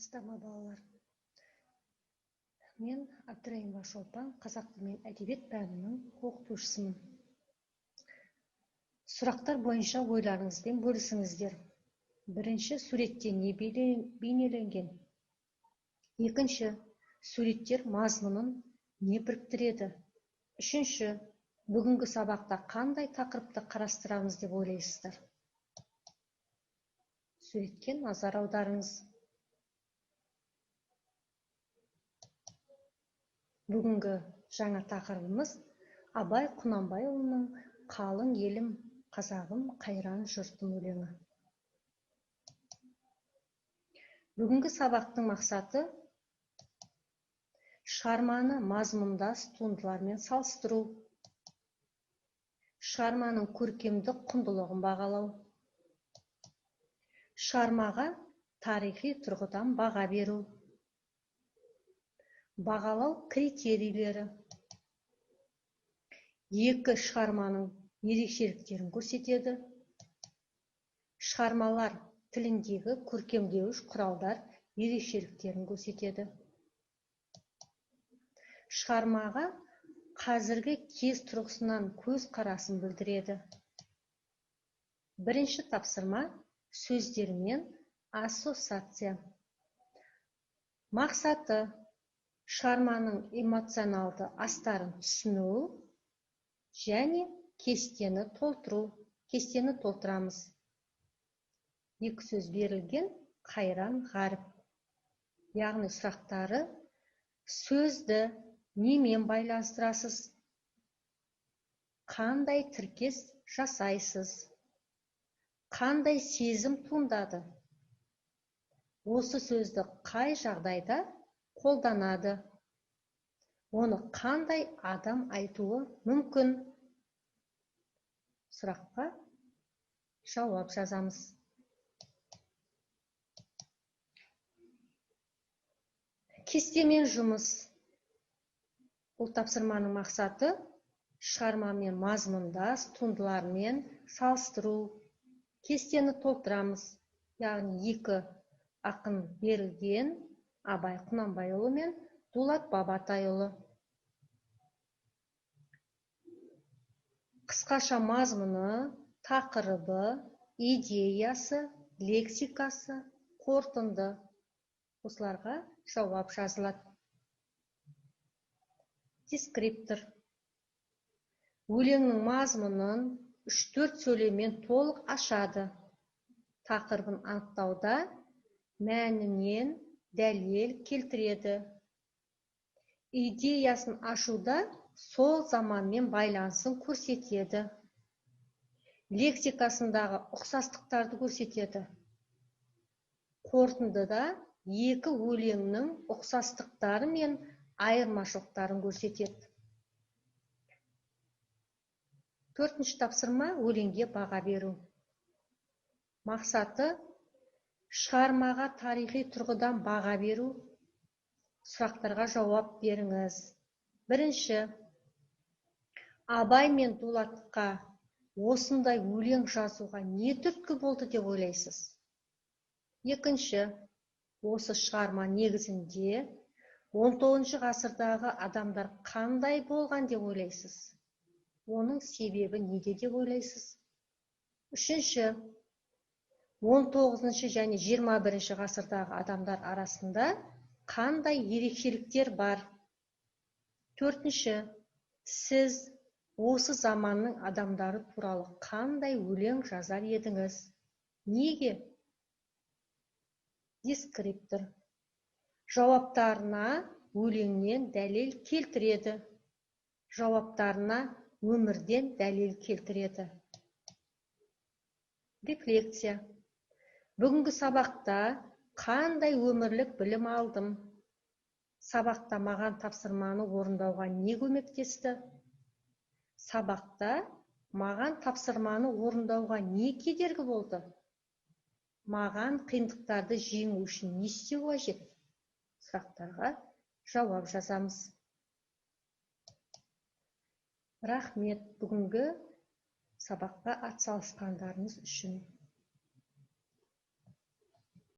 Саламатсыздар ма балалар? Мен Абдраимова Шолпан, қазақ тілі мен әдебиет пәнінің оқытушысымын. Сұрақтар бойынша ойларыңызбен бөлісіңіздер. Бірінші, суретте не бейнеленген? Екінші, суреттер мазмұнын не біріктіреді? Үшінші, бүгінгі сабақта қандай тақырыпты қарастырамыз деп ойлайсыздар? Суретке назар аударыңыз. Бүгінгі жаңа тақырыбымыз Абай Құнанбайұлының «Қалың елім, қазағым, қайран жұртым» өлеңі. Бүгінгі сабақтың мақсаты шығарманы мазмұндас туындылармен салыстыру, шығарманың көркемдік құндылығын бағалау, шығармаға тарихи тұрғыдан баға беру, бағалау критерийлері, екі шығарманың ерекшеліктерін көрсетеді, шығармалар тіліндегі көркемдеуіш құралдар ерекшеліктерін көрсетеді, шығармаға қазіргі кез тұрғысынан көз қарасын білдіреді. Бірінші тапсырма сөздермен ассоциация. Мақсаты шығарманың эмоционалды астарын түсіну және кестені толтыру. Кестені толтырамыз. Екі сөз берілген: қайран, ғаріп. Яғни сұрақтары: сөзді немен байланыстырасыз? Қандай тіркес жасайсыз? Қандай сезім туындады? Осы сөзді қай жағдайда қолданады? Оны қандай адам айтуы мүмкін? Сұраққа жауап жазамыз. Кестемен жұмыс. Бұл тапсырманың мақсаты шығармамен мазмұндас туындылармен салыстыру. Кестені толтырамыз. Яғни екі ақын берілген: Абай Құнанбайұлы мен Дулат Бабатайұлы. Қысқаша мазмұны, тақырыбы, идеясы, лексикасы, қорытынды. Осыларға жауап жазылады. Дескриптор. Өлеңнің мазмұнын 3-4 сөйлеммен толық ашады. Тақырыбын анықтауда мәнінен дәлел келтіреді. Идеясын ашуда сол заманмен байланысын көрсетеді. Лексикасындағы ұқсастықтарды көрсетеді. Қорытындыда екі өлеңнің ұқсастықтары мен айырмашылықтарын көрсетеді. Төртінші тапсырма өлеңге баға беру. Мақсаты шығармаға тарихи тұрғыдан баға беру. Сұрақтарға жауап беріңіз. Бірінші, Абай мен Дулатқа осындай өлең жазуға не түрткі болды деп ойлайсыз? Екінші, осы шығарма негізінде 19 ғасырдағы адамдар қандай болған деп ойлайсыз? Оның себебі неде деп ойлайсыз? Үшінші, 19 және 21 ғасырдағы адамдар арасында қандай ерекшеліктер бар? Төртінші, сіз осы заманның адамдары туралы қандай өлең жазар едіңіз? Неге? Дескриптор. Жауаптарына өлеңнен дәлел келтіреді. Жауаптарына өмірден дәлел келтіреді. Рефлексия. Бүгінгі сабақта қандай өмірлік білім алдым? Сабақта маған тапсырманы орындауға не көмектесті? Сабақта маған тапсырманы орындауға не кедергі болды? Маған қиындықтарды жеңу үшін не істеу қажет? Сұрақтарға жауап жазамыз. Рахмет бүгінгі сабаққа атсалысқандарыңыз үшін.